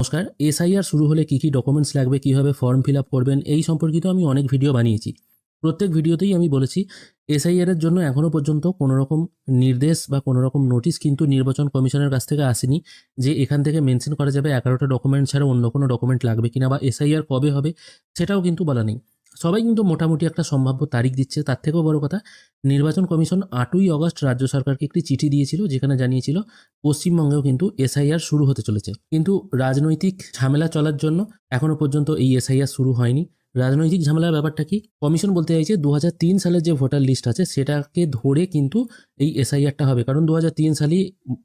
নমস্কার। এসআইআর শুরু হলে কি ডকুমেন্টস লাগবে, কিভাবে ফর্ম ফিল আপ করবেন এই সম্পর্কিত আমি অনেক ভিডিও বানিয়েছি। প্রত্যেক ভিডিওতেই আমি বলেছি এসআইআর এর জন্য এখনো পর্যন্ত কোনো রকম নির্দেশ বা কোনো রকম নোটিশ কিন্তু নির্বাচন কমিশনের কাছ থেকে আসেনি যে এখান থেকে মেনশন করা যাবে 11টা ডকুমেন্ট ছাড়া অন্য কোনো ডকুমেন্ট লাগবে কিনা বা এসআইআর কবে হবে সেটাও কিন্তু বলা নেই। সবাই কিন্তু মোটামুটি একটা সম্ভাব্য তারিখ দিচ্ছে। তার থেকেও বড় কথা, নির্বাচন কমিশন 8ই অগস্ট রাজ্য সরকারকে একটি চিঠি দিয়েছিল যেখানে জানিয়েছিল পশ্চিমবঙ্গেও কিন্তু এসআইআর শুরু হতে চলেছে। কিন্তু রাজনৈতিক ঝামেলা চলার জন্য এখনো পর্যন্ত এই এসআইআর শুরু হয়নি। রাজনৈতিক ঝামেলার ব্যাপারটা কি? কমিশন বলতে চাইছে 2003 সালের যে ভোটার লিস্ট আছে সেটাকে ধরে কিন্তু এই এসআইআরটা হবে। কারণ 2003 সালেই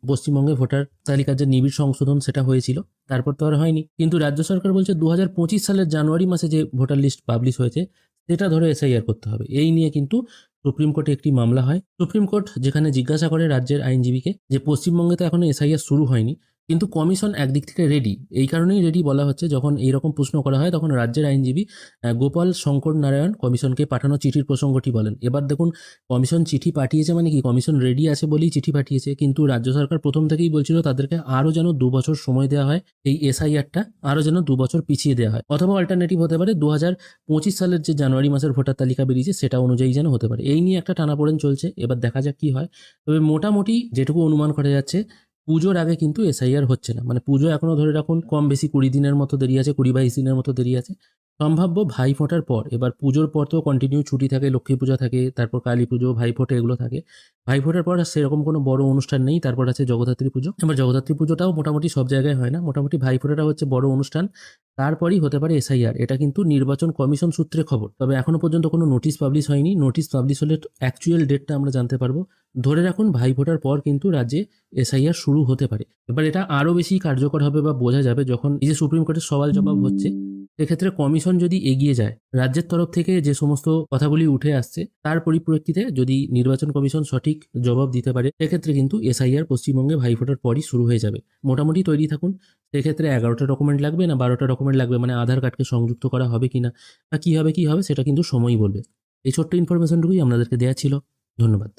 পশ্চিমবঙ্গে ভোটার তালিকার যে নিবিড় সংশোধন সেটা হয়েছিল, তারপর তো আর হয়নি। কিন্তু রাজ্য সরকার বলছে 2025 সালের জানুয়ারি মাসে যে ভোটার লিস্ট পাবলিশ হয়েছে সেটা ধরে এসআইআর করতে হবে। এই নিয়ে কিন্তু সুপ্রিম কোর্টে একটি মামলা হয়। সুপ্রিম কোর্ট যেখানে জিজ্ঞাসা করে রাজ্যের আইনজীবীকে যে পশ্চিমবঙ্গে তো এখনো এসআইআর শুরু হয়নি, কিন্তু কমিশন একদিক থেকে রেডি। এই কারণেই রেডি বলা হচ্ছে, যখন এইরকম প্রশ্ন করা হয় তখন রাজ্যের আইনজীবী গোপাল শঙ্কর নারায়ণ কমিশনকে পাঠানো চিঠির প্রসঙ্গটি বলেন। এবার দেখুন, কমিশন চিঠি পাঠিয়েছে মানে কি, কমিশন রেডি আছে বলেই চিঠি পাঠিয়েছে। কিন্তু রাজ্য সরকার প্রথম থেকেই বলছিল তাদেরকে আরও যেন 2 বছর সময় দেওয়া হয়, এই এসআইআরটা আরও যেন 2 বছর পিছিয়ে দেওয়া হয়। অথবা অল্টারনেটিভ হতে পারে 2025 সালের যে জানুয়ারি মাসের ভোটার তালিকা বেরিয়েছে সেটা অনুযায়ী যেন হতে পারে। এই নিয়ে একটা টানাপোড়েন চলছে, এবার দেখা যাক কি হয়। তবে মোটামুটি যেটুকু অনুমান করা যাচ্ছে, পুজোর আগে কিন্তু এসআইআর হচ্ছে না। মানে পুজো এখনো ধরে রাখুন কম বেশি 20 দিনের মতো দেরি আছে, 20-22 দিনের মতো দেরি আছে। সম্ভাব্য ভাইফোঁটার পর। এবার পুজোর পর তো কন্টিনিউ ছুটি থাকে, লক্ষ্মী পূজা থাকে, তারপর কালী পুজো, ভাইফোঁটা এগুলো থাকে। ভাইফোঁটার পর আর সেরকম কোনো বড় অনুষ্ঠান নেই। তারপর আছে জগদ্ধাত্রী পুজো। এবার জগদ্ধাত্রী পুজোটাও মোটামুটি সব জায়গায় হয় না, মোটামুটি ভাইফোঁটাটা হচ্ছে বড় অনুষ্ঠান। তারপরই হতে পারে এসআইআর। এটা কিন্তু নির্বাচন কমিশন সূত্রে খবর। তবে এখনো পর্যন্ত কোনো নোটিশ পাবলিশ হয়নি। নোটিশ পাবলিশ হলে অ্যাকচুয়াল ডেটটা আমরা জানতে পারবো। ধরে রাখুন ভাইফোঁটার পর কিন্তু রাজ্যে এসআইআর শুরু হতে পারে। এবার এটা আরও বেশি কার্যকর হবে বা বোঝা যাবে যখন এই যে সুপ্রিম কোর্টের সওয়াল জবাব হচ্ছে, সেক্ষেত্রে কমিশন যদি এগিয়ে যায়, রাজ্যের তরফ থেকে যে সমস্ত কথাগুলি উঠে আসছে তার পরিপ্রেক্ষিতে যদি নির্বাচন কমিশন সঠিক জবাব দিতে পারে, সেক্ষেত্রে কিন্তু এসআইআর পশ্চিমবঙ্গে ভাইফোঁটার পরই শুরু হয়ে যাবে। মোটামুটি তৈরি থাকুন। সেক্ষেত্রে 11টা ডকুমেন্ট লাগবে না 12টা ডকুমেন্ট লাগবে, মানে আধার কার্ডকে সংযুক্ত করা হবে কিনা বা কী হবে সেটা কিন্তু সময়ই বলবে। এই ছোট্ট ইনফরমেশনটুকুই আপনাদেরকে দেওয়া ছিল। ধন্যবাদ।